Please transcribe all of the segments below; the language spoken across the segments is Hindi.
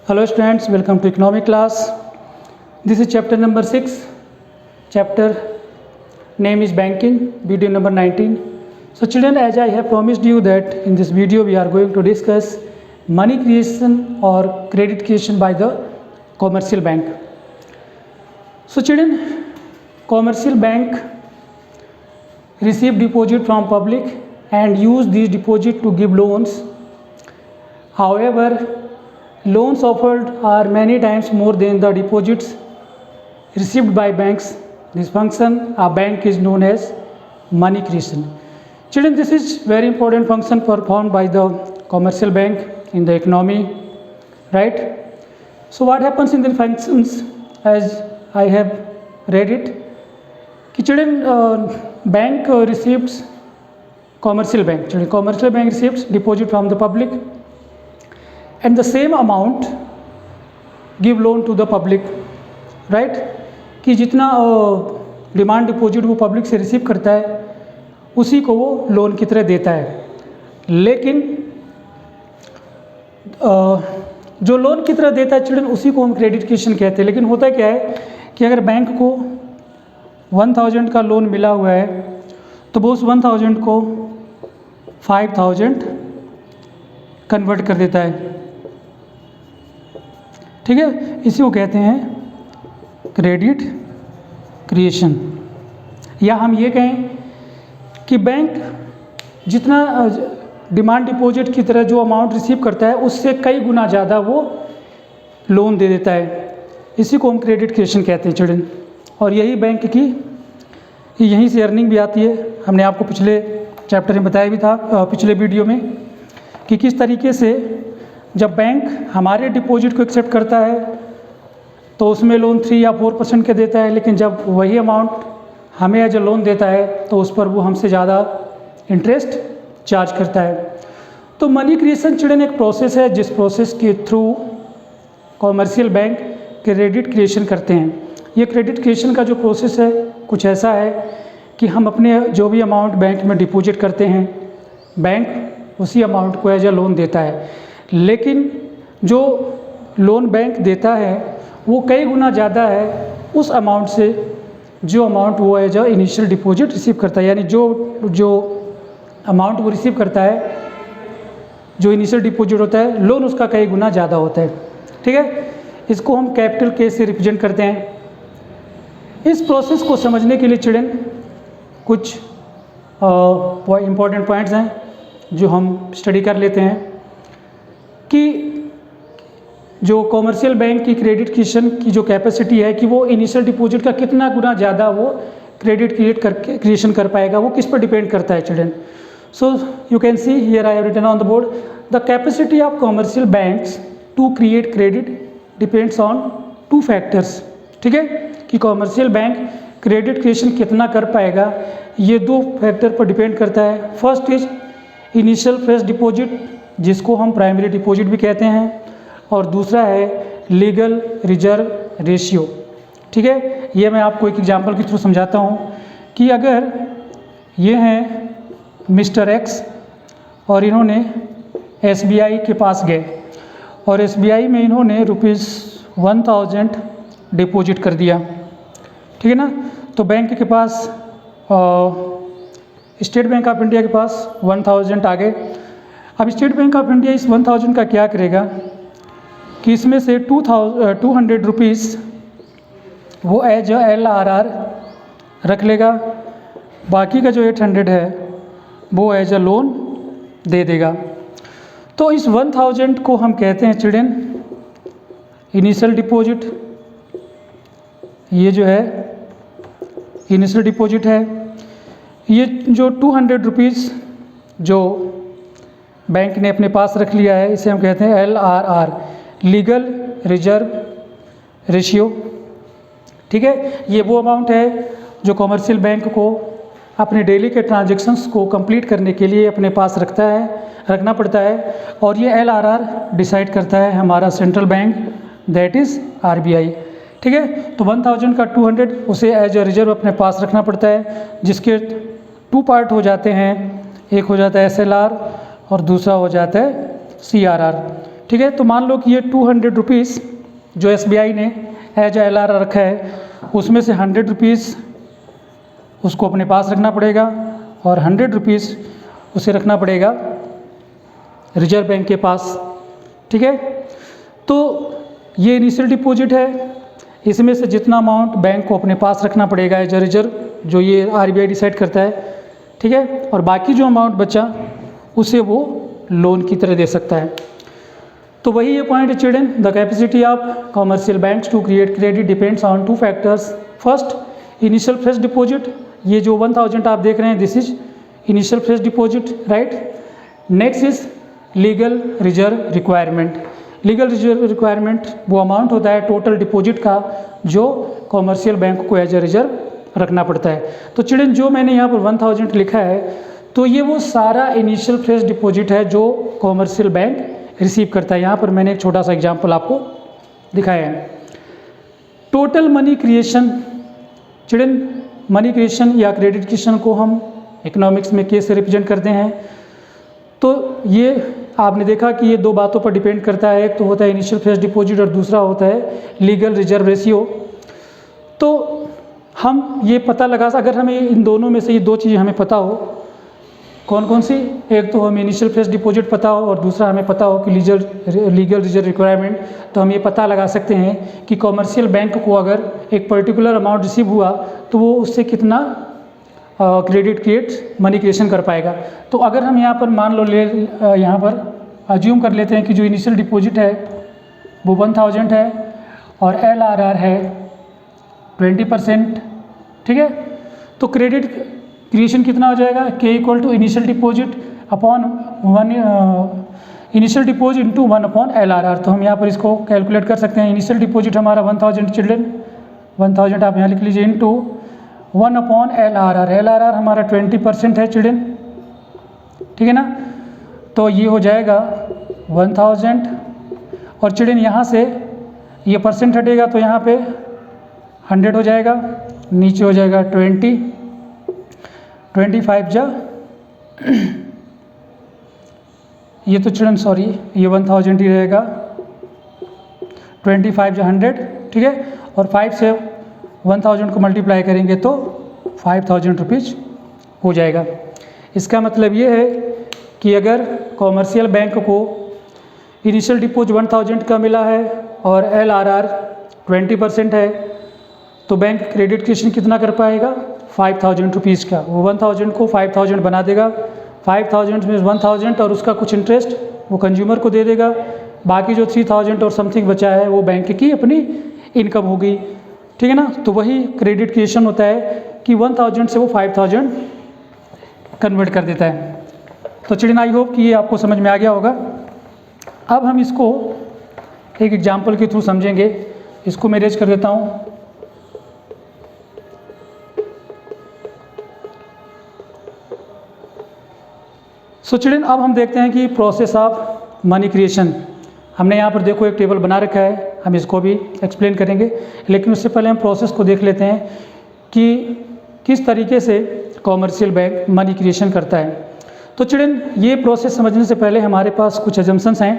Hello students, welcome to economic class. This is chapter number 6. Chapter name is banking, video number 19. So children, as I have promised you that in this video we are going to discuss money creation or credit creation by the commercial bank. So children, commercial bank receive deposit from public and use these deposit to give loans. However, loans offered are many times more than the deposits received by banks. This function a bank is known as money creation. Children, this is very important function performed by the commercial bank in the economy, right? So what happens in the functions as I have read it? Children, bank receives commercial bank receives deposit from the public and the same amount give loan to the public, right? कि जितना डिमांड डिपॉजिट वो पब्लिक से रिसीव करता है उसी को वो लोन की तरह देता है, लेकिन जो लोन की तरह देता है चिल्ड्रन उसी को हम क्रेडिट क्रिएशन कहते हैं. लेकिन होता क्या है कि अगर बैंक को 1000 का लोन मिला हुआ है तो वो उस 1000 को 5000 कन्वर्ट कर देता है, ठीक है. इसी को कहते हैं क्रेडिट क्रिएशन. या हम ये कहें कि बैंक जितना डिमांड डिपॉजिट की तरह जो अमाउंट रिसीव करता है उससे कई गुना ज़्यादा वो लोन दे देता है. इसी को हम क्रेडिट क्रिएशन कहते हैं चिल्ड्रन. और यही बैंक की यहीं से अर्निंग भी आती है. हमने आपको पिछले चैप्टर में बताया भी था, पिछले वीडियो में, कि किस तरीके से जब बैंक हमारे डिपॉजिट को एक्सेप्ट करता है तो उसमें लोन 3 या 4% के देता है, लेकिन जब वही अमाउंट हमें एज ए लोन देता है तो उस पर वो हमसे ज़्यादा इंटरेस्ट चार्ज करता है. तो मनी क्रिएशन चिल्ड्रन एक प्रोसेस है जिस प्रोसेस के through commercial bank credit creation करते हैं. ये क्रेडिट क्रिएशन का जो प्रोसेस है कुछ ऐसा है कि हम अपने जो भी अमाउंट बैंक में डिपॉजिट करते हैं बैंक उसी अमाउंट को एज ए लोन देता है, लेकिन जो लोन बैंक देता है वो कई गुना ज़्यादा है उस अमाउंट से जो अमाउंट वो as a initial deposit receive करता है. यानी जो अमाउंट वो रिसीव करता है, जो इनिशियल डिपॉजिट होता है, लोन उसका कई गुना ज़्यादा होता है, ठीक है. इसको हम कैपिटल के से रिप्रेजेंट करते हैं. इस प्रोसेस को समझने के लिए चिल्ड्रन कुछ इम्पॉर्टेंट पॉइंट्स हैं जो हम स्टडी कर लेते हैं कि जो कॉमर्शियल बैंक की क्रेडिट क्रिएशन की जो कैपेसिटी है कि वो इनिशियल डिपॉजिट का कितना गुना ज़्यादा वो क्रेडिट क्रिएशन कर पाएगा, वो किस पर डिपेंड करता है children. So you can see here I have written on the board the capacity of commercial banks to create credit depends on 2 factors, ठीक है. कि कॉमर्शियल बैंक क्रेडिट क्रिएशन कितना कर पाएगा ये 2 फैक्टर पर डिपेंड करता है. First is initial fresh deposit जिसको हम प्राइमरी डिपॉजिट भी कहते हैं, और दूसरा है लीगल रिजर्व रेशियो, ठीक है. ये मैं आपको एक एग्जांपल के थ्रू समझाता हूँ कि अगर ये हैं मिस्टर एक्स और इन्होंने एसबीआई के पास गए और एसबीआई में इन्होंने ₹1000 डिपॉजिट कर दिया, ठीक है ना. तो बैंक के पास स्टेट बैंक ऑफ इंडिया के पास 1000 आ गए. अब स्टेट बैंक ऑफ इंडिया इस 1000 का क्या करेगा कि इसमें से 200 रुपीज़ वो एज LRR रख लेगा, बाकी का जो 800 है वो एज अ लोन दे देगा. तो इस 1000 को हम कहते हैं चिल्ड्रन इनिशियल डिपॉजिट. ये जो है इनिशियल डिपॉजिट है. ये जो 200 रुपीज़ जो बैंक ने अपने पास रख लिया है इसे हम कहते हैं LRR, लीगल रिजर्व रेशियो, ठीक है. ये वो अमाउंट है जो कॉमर्शियल बैंक को अपने डेली के ट्रांजैक्शंस को कंप्लीट करने के लिए अपने पास रखना पड़ता है, और ये LRR डिसाइड करता है हमारा central bank that is RBI, ठीक है. तो 1000 का 200 उसे एज अ रिजर्व अपने पास रखना पड़ता है, जिसके 2 पार्ट हो जाते हैं. एक हो जाता है SLR और दूसरा हो जाता है CRR. ठीक है। तो मान लो कि ये 200 रुपीज़ जो SBI ने एज LR रखा है, उसमें से 100 रुपीज़ उसको अपने पास रखना पड़ेगा और 100 रुपीज़ उसे रखना पड़ेगा रिजर्व बैंक के पास, ठीक है। तो ये इनिशियल डिपॉजिट है, इसमें से जितना अमाउंट बैंक को अपने पास रखना पड़ेगा एज अ रिजर्व, जो ये RBI डिसाइड करता है, ठीक है। और बाकी जो अमाउंट बचा उसे वो लोन की तरह दे सकता है। तो वही ये पॉइंट है children, the capacity of commercial banks to create credit depends on 2 factors. First initial fresh deposit, ये जो 1000 आप देख रहे हैं this is initial fresh deposit, right. Next is legal reserve requirement. Legal reserve requirement वो अमाउंट होता है टोटल डिपॉजिट का जो कॉमर्शियल बैंक को एज ए रिजर्व रखना पड़ता है। तो चिल्ड्रन जो मैंने यहाँ पर 1000 लिखा है, तो ये वो सारा इनिशियल फ्रेश डिपॉजिट है जो कॉमर्शियल बैंक रिसीव करता है। यहाँ पर मैंने एक छोटा सा एग्जाम्पल आपको दिखाया है। Total money creation, children money creation या क्रेडिट क्रिएशन को हम इकोनॉमिक्स में कैसे रिप्रेजेंट करते हैं, तो ये आपने देखा कि ये 2 बातों पर डिपेंड करता है। एक तो होता है इनिशियल फ्रेश डिपॉजिट और दूसरा होता है लीगल रिजर्व रेशियो। तो हम ये पता लगा, अगर हमें इन दोनों में से ये 2 चीज़ें हमें पता हो, कौन कौन सी, एक तो हमें इनिशियल फ्रेश डिपॉजिट पता हो और दूसरा हमें पता हो कि लीगल रिजर्व रिक्वायरमेंट, तो हम ये पता लगा सकते हैं कि कॉमर्शियल बैंक को अगर एक पर्टिकुलर अमाउंट रिसीव हुआ तो वो उससे कितना क्रेडिट क्रिएट मनी क्रिएशन कर पाएगा। तो अगर हम यहाँ पर मान लो यहाँ पर अज्यूम कर लेते हैं कि जो इनिशियल डिपॉजिट है वो 1000 है और LRR है 20%, ठीक है। तो क्रेडिट क्रिएशन कितना हो जाएगा, K equal to initial deposit upon 1 initial deposit into 1 upon LRR। तो हम यहाँ पर इसको कैलकुलेट कर सकते हैं। इनिशियल डिपॉजिट हमारा 1000 चिल्ड्रन, 1000 आप यहाँ लिख लीजिए, इंटू 1 अपॉन LRR। LRR हमारा 20% है चिल्ड्रन, ठीक है ना। तो ये हो जाएगा 1000 और चिल्ड्रन यहाँ से ये परसेंट हटेगा तो यहाँ पे 100 हो जाएगा, नीचे हो जाएगा 25 जा ये तो चिल्ड्रन सॉरी ये 1000 ही रहेगा, 25 जा 100, ठीक है। और 5 से 1000 को मल्टीप्लाई करेंगे तो 5000 रुपीज़ हो जाएगा। इसका मतलब ये है कि अगर कॉमर्शियल बैंक को इनिशियल डिपॉजिट 1000 का मिला है और LRR 20% है, तो बैंक क्रेडिट क्रिएशन कितना कर पाएगा, 5000 रुपीज़ का। वो 1000 को 5000 बना देगा, 5000 में 1000 और उसका कुछ इंटरेस्ट वो कंज्यूमर को दे देगा, बाकी जो 3000 और समथिंग बचा है वो बैंक की अपनी इनकम होगी, ठीक है ना। तो वही क्रेडिट क्रिएशन होता है कि 1000 से वो 5000 कन्वर्ट कर देता है। तो चिल्ड्रन आई होप कि ये आपको समझ में आ गया होगा। अब हम इसको एक एग्जाम्पल के थ्रू समझेंगे। इसको मैं रेज कर देता हूँ। सो चिल्ड्रन अब हम देखते हैं कि प्रोसेस ऑफ मनी क्रिएशन, हमने यहाँ पर देखो एक टेबल बना रखा है, हम इसको भी एक्सप्लेन करेंगे, लेकिन उससे पहले हम प्रोसेस को देख लेते हैं कि किस तरीके से कॉमर्शियल बैंक मनी क्रिएशन करता है। तो चिल्ड्रन ये प्रोसेस समझने से पहले हमारे पास कुछ अजम्पशंस हैं,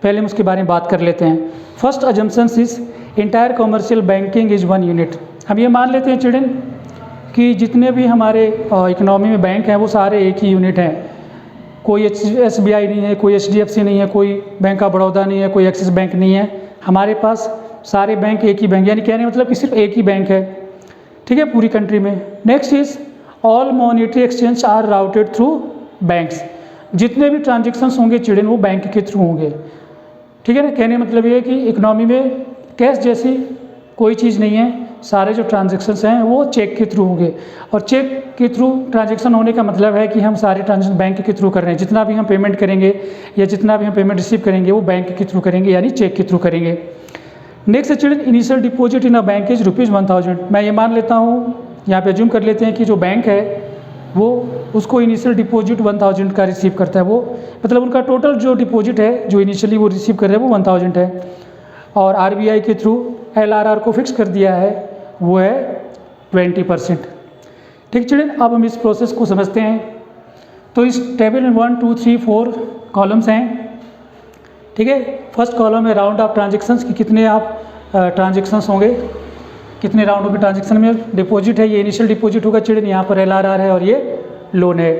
पहले हम उसके बारे में बात कर लेते हैं। First assumptions is entire commercial banking is 1 unit. हम ये मान लेते हैं चिल्ड्रन कि जितने भी हमारे इकोनॉमी में बैंक हैं वो सारे एक ही यूनिट हैं। कोई SBI नहीं है, कोई HDFC नहीं है, कोई बैंक ऑफ बड़ौदा नहीं है, कोई एक्सिस बैंक नहीं है। हमारे पास सारे बैंक एक ही बैंक, यानी कहने मतलब कि सिर्फ एक ही बैंक है, ठीक है, पूरी कंट्री में। Next is all monetary exchange are routed through banks. जितने भी ट्रांजेक्शन्स होंगे चिल्ड्रन वो बैंक के थ्रू होंगे, ठीक है ना। कहने मतलब ये है कि इकोनॉमी में कैश जैसी कोई चीज़ नहीं है, सारे जो ट्रांजेक्शन्स हैं वो चेक के थ्रू होंगे। और चेक के थ्रू ट्रांजेक्शन होने का मतलब है कि हम सारे ट्रांजेक्शन बैंक के थ्रू कर रहे हैं। जितना भी हम पेमेंट करेंगे या जितना भी हम पेमेंट रिसीव करेंगे वो बैंक के थ्रू करेंगे, यानी चेक के थ्रू करेंगे। नेक्स्ट है children initial deposit in a bank is ₹1000। मैं ये मान लेता हूँ, यहाँ पे अज्यूम कर लेते हैं कि जो बैंक है वो उसको इनिशियल डिपॉजिट 1000 का रिसीव करता है। वो मतलब उनका टोटल जो डिपॉजिट है जो इनिशियली वो रिसीव कर रहे हैं वो 1000 है, और RBI के थ्रू LRR को फिक्स कर दिया है वो है 20%। ठीक चिल्ड्रन, अब हम इस प्रोसेस को समझते हैं। तो इस टेबल में 1 2 3 4 कॉलम्स हैं। ठीक है। फर्स्ट कॉलम में राउंड ऑफ ट्रांजेक्शन्स कि कितने आप ट्रांजेक्शन्स होंगे, कितने राउंड के ट्रांजेक्शन में डिपॉजिट है, ये इनिशियल डिपॉजिट होगा चिल्ड्रन, यहाँ पर LRR है और ये लोन है।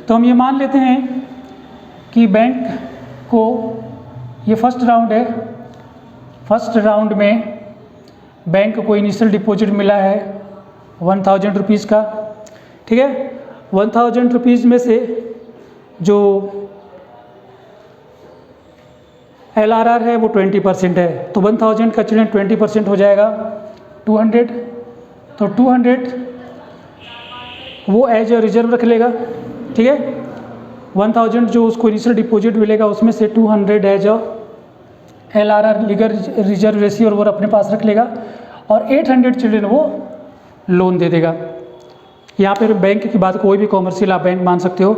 तो हम ये मान लेते हैं कि बैंक को ये फर्स्ट राउंड है, फर्स्ट राउंड में बैंक को इनिशियल डिपॉजिट मिला है 1000 रुपीज़ का, ठीक है। 1000 रुपीज़ में से जो LRR है वो 20% है, तो 1000 का चिल्ड्रन 20% हो जाएगा 200, तो 200 वो एज अ रिजर्व रख लेगा, ठीक है। 1000 जो उसको इनिशियल डिपॉजिट मिलेगा उसमें से 200 as a LRR legal reserve ratio वो अपने पास रख लेगा, और 800 चिल्ड्रन वो लोन दे देगा। यहाँ पर बैंक की बात, कोई भी कॉमर्शियल आप बैंक मान सकते हो।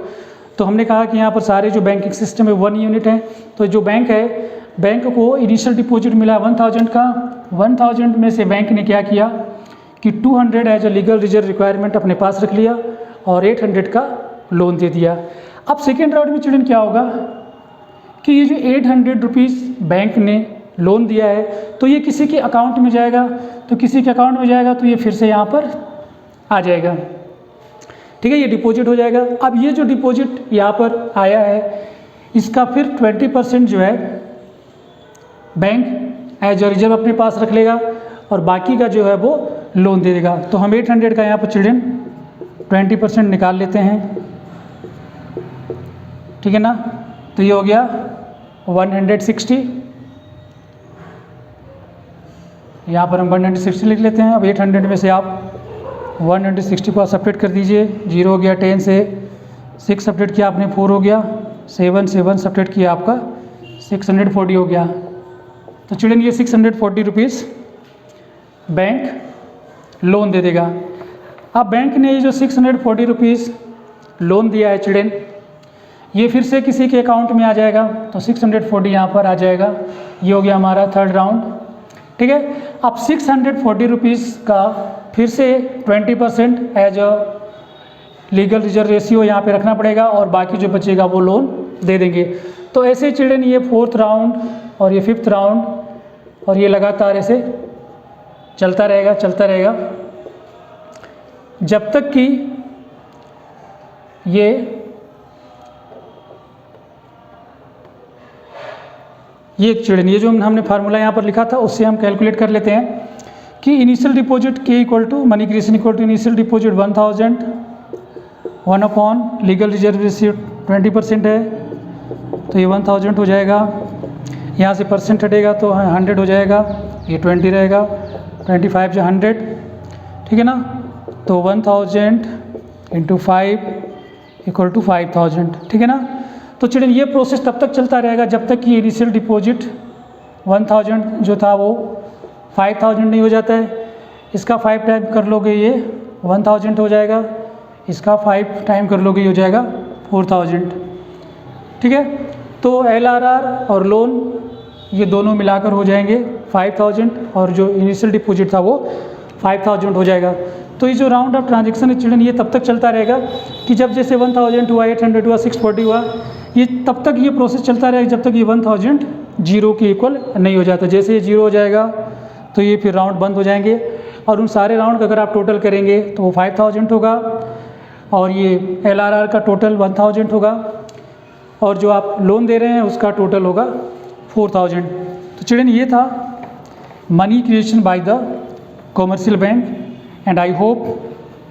तो हमने कहा कि यहाँ पर सारे जो बैंकिंग सिस्टम है 1 यूनिट है, तो जो बैंक है, बैंक को इनिशियल डिपॉजिट मिला 1000 का, 1000 में से बैंक ने क्या किया कि 200 as a legal reserve requirement अपने पास रख लिया और 800 का लोन दे दिया। अब सेकेंड राउंड में चिल्ड्रन क्या होगा कि ये जो 800 रुपीज़ बैंक ने लोन दिया है तो ये किसी के अकाउंट में जाएगा, तो किसी के अकाउंट में जाएगा तो ये फिर से यहाँ पर आ जाएगा, ठीक है, ये डिपॉजिट हो जाएगा। अब ये जो डिपॉजिट यहाँ पर आया है इसका फिर 20% जो है बैंक एज अ रिजर्व अपने पास रख लेगा और बाकी का जो है वो लोन दे देगा। तो हम 800 का यहाँ पर चिल्ड्रन 20% निकाल लेते हैं, ठीक है ना। तो ये हो गया 160, यहाँ पर हम 160 लिख लेते हैं। अब 800 में से आप 160 को सपरेट कर दीजिए, 0 हो गया, 10 से 6 सपरेट किया आपने 4 हो गया, 7 से 1 सपरेट किया आपका 640 हो गया। तो चिल्ड्रन ये 640 रुपीज़ बैंक लोन दे देगा। अब बैंक ने ये जो 640 रुपीज़ लोन दिया है चिल्ड्रन, ये फिर से किसी के अकाउंट में आ जाएगा, तो 640 यहाँ पर आ जाएगा। ये हो गया हमारा थर्ड राउंड, ठीक है। अब 640 रुपीज़ का फिर से 20% as a legal reserve ratio यहाँ पे रखना पड़ेगा और बाकी जो बचेगा वो लोन दे देंगे। तो ऐसे चिल्ड्रन ये 4th राउंड और ये 5th राउंड और ये लगातार ऐसे चलता रहेगा जब तक कि ये चिल्ड्रन ये जो हमने फार्मूला यहाँ पर लिखा था उससे हम कैलकुलेट कर लेते हैं कि इनिशियल डिपॉजिट के equal to money creation equal to initial deposit 1000 1 upon legal reserve ratio 20% है, तो ये 1000 हो जाएगा। यहाँ से परसेंट हटेगा तो 100 हो जाएगा, ये 20 रहेगा, 25 जो 100, ठीक है ना। तो 1000 इंटू 5 इक्वल टू 5000, ठीक है ना। तो चिल्ड्रन ये प्रोसेस तब तक चलता रहेगा जब तक कि इनिशियल डिपॉजिट 1000 जो था वो 5000 नहीं हो जाता है। इसका 5 टाइम कर लोगे ये 1000 हो जाएगा, इसका 5 टाइम कर लोगे ये हो जाएगा 4000, ठीक है। तो LRR और लोन ये दोनों मिलाकर हो जाएंगे 5000 और जो इनिशियल डिपॉजिट था वो 5000 हो जाएगा। तो ये जो राउंड ऑफ ट्रांजेक्शन है चिल्ड्रन ये तब तक चलता रहेगा कि जब जैसे 1000 हुआ, 800 हुआ, 640 हुआ, ये तब तक ये प्रोसेस चलता रहेगा जब तक ये 1000 जीरो के इक्वल नहीं हो जाता। जैसे ये 0 हो जाएगा तो ये फिर राउंड बंद हो जाएंगे और उन सारे राउंड का अगर आप टोटल करेंगे तो वो 5000 होगा और ये LRR का टोटल 1000 होगा और जो आप लोन दे रहे हैं उसका टोटल होगा 4000। तो चिल्ड्रन ये था money creation by the commercial bank and I hope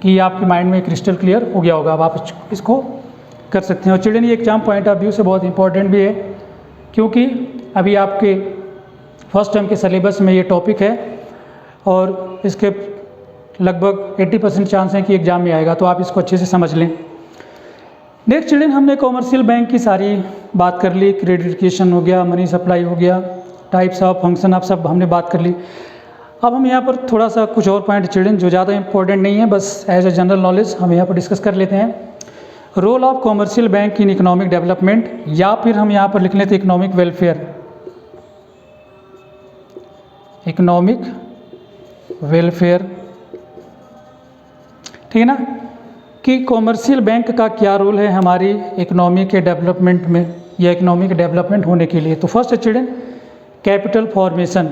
कि आपके माइंड में क्रिस्टल क्लियर हो गया होगा। अब आप इसको कर सकते हैं। और चिल्ड्रन ये एग्जाम पॉइंट ऑफ व्यू से बहुत इंपॉर्टेंट भी है क्योंकि अभी आपके फर्स्ट टर्म के सिलेबस में ये टॉपिक है और इसके लगभग 80% चांस हैं कि एग्जाम में आएगा, तो आप इसको अच्छे से समझ लें। नेक्स्ट चिल्ड्रन हमने कॉमर्शियल बैंक की सारी बात कर ली, क्रेडिट हो गया, मनी सप्लाई हो गया, टाइप्स ऑफ फंक्शन आप सब हमने बात कर ली। अब हम यहाँ पर थोड़ा सा कुछ और पॉइंट चिल्ड्रन जो ज़्यादा इंपॉर्टेंट नहीं है, बस एज ए जनरल नॉलेज हम यहाँ पर डिस्कस कर लेते हैं। Role of commercial bank in economic development, या फिर हम यहाँ पर लिख लेते हैं इकोनॉमिक वेलफेयर, इकोनॉमिक वेलफेयर, ठीक है ना, कि कॉमर्शियल बैंक का क्या रोल है हमारी इकोनॉमी के डेवलपमेंट में। या इकोनॉमिक डेवलपमेंट होने के लिए। तो फर्स्ट है children capital formation.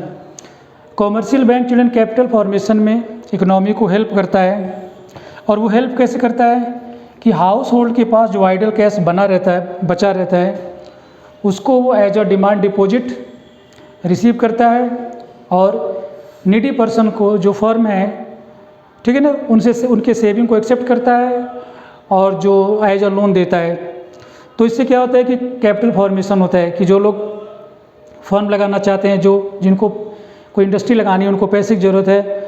Commercial bank children capital formation में इकोनॉमी को हेल्प करता है। और वो हेल्प कैसे करता है कि हाउस होल्ड के पास जो आइडल कैश बना रहता है, बचा रहता है, उसको वो as a demand deposit receive करता है और नीडी पर्सन को जो फर्म है, ठीक है ना, उनसे उनके सेविंग को एक्सेप्ट करता है और जो एज अ लोन देता है। तो इससे क्या होता है कि कैपिटल फॉर्मेशन होता है कि जो लोग फर्म लगाना चाहते हैं, जिनको कोई इंडस्ट्री लगानी है, उनको पैसे की ज़रूरत है,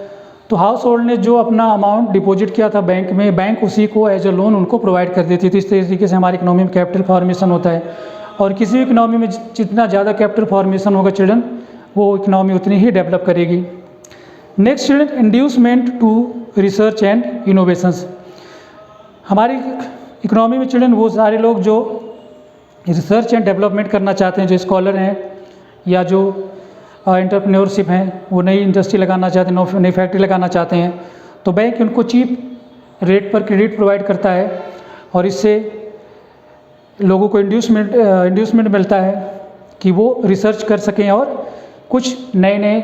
तो हाउस होल्ड ने जो अपना अमाउंट डिपॉजिट किया था बैंक में, बैंक उसी को एज अ लोन उनको प्रोवाइड कर देती थी। इस तरीके से हमारी इकोनॉमी में कैपिटल फॉर्मेशन होता है। और किसी भी इकोनॉमी में जितना ज़्यादा कैपिटल फॉर्मेशन होगा चिल्ड्रन, वो इकोनॉमी उतनी ही डेवलप करेगी। Next children inducement to research and innovations. हमारी इकोनॉमी में चिल्ड्रन वो सारे लोग जो रिसर्च एंड डेवलपमेंट करना चाहते हैं, जो स्कॉलर हैं या जो एंटरप्रेन्योरशिप हैं, वो नई इंडस्ट्री लगाना चाहते हैं, नई फैक्ट्री लगाना चाहते हैं, तो बैंक उनको चीप रेट पर क्रेडिट प्रोवाइड करता है और इससे लोगों को इंड्यूसमेंट मिलता है कि वो रिसर्च कर सकें और कुछ नए नए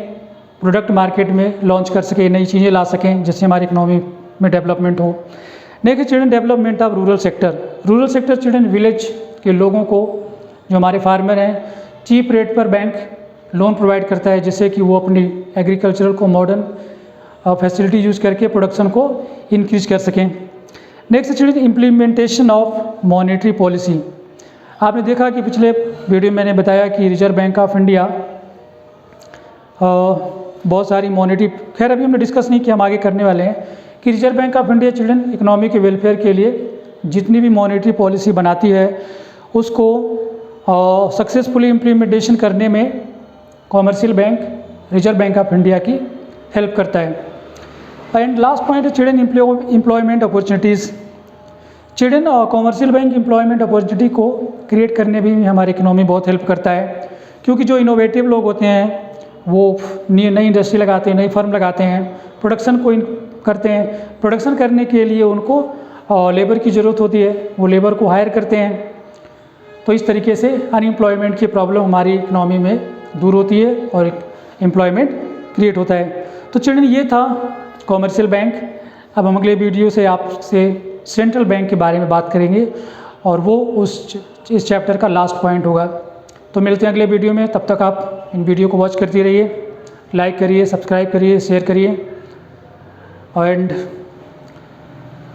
प्रोडक्ट मार्केट में लॉन्च कर सकें, नई चीज़ें ला सकें, जिससे हमारी इकोनॉमी में डेवलपमेंट हो। Next children development of rural sector. Rural sector children village के लोगों को, जो हमारे फार्मर हैं, चीप रेट पर बैंक लोन प्रोवाइड करता है, जिससे कि वो अपनी एग्रीकल्चरल को मॉडर्न फैसिलिटी यूज़ करके प्रोडक्शन को इंक्रीज कर सकें। Next children implementation of monetary policy. आपने देखा कि पिछले वीडियो में मैंने बताया कि रिजर्व बैंक ऑफ इंडिया बहुत सारी मॉनेटरी, खैर अभी हमने डिस्कस नहीं किया, हम आगे करने वाले हैं कि reserve bank of India children economy के वेलफेयर के लिए जितनी भी मॉनेटरी पॉलिसी बनाती है, उसको सक्सेसफुली इम्प्लीमेंटेशन करने में commercial bank reserve bank of India की हेल्प करता है। एंड लास्ट पॉइंट है children employment opportunities. Children commercial bank employment opportunity को क्रिएट करने में भी हमारी इकोनॉमी बहुत हेल्प करता है, क्योंकि जो इनोवेटिव लोग होते हैं वो नई इंडस्ट्री लगाते हैं, नई फर्म लगाते हैं, प्रोडक्शन को करते हैं। प्रोडक्शन करने के लिए उनको लेबर की ज़रूरत होती है, वो लेबर को हायर करते हैं। तो इस तरीके से अनएम्प्लॉयमेंट की प्रॉब्लम हमारी इकोनॉमी में दूर होती है और एम्प्लॉयमेंट क्रिएट होता है। तो चिल्ड्रन ये था कॉमर्शियल बैंक। अब हम अगले वीडियो से आपसे सेंट्रल बैंक के बारे में बात करेंगे और वो इस चैप्टर का लास्ट पॉइंट होगा। तो मिलते हैं अगले वीडियो में, तब तक आप इन वीडियो को वॉच करते रहिए, लाइक करिए, सब्सक्राइब करिए, शेयर करिए, and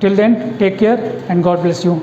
till then take care and God bless you.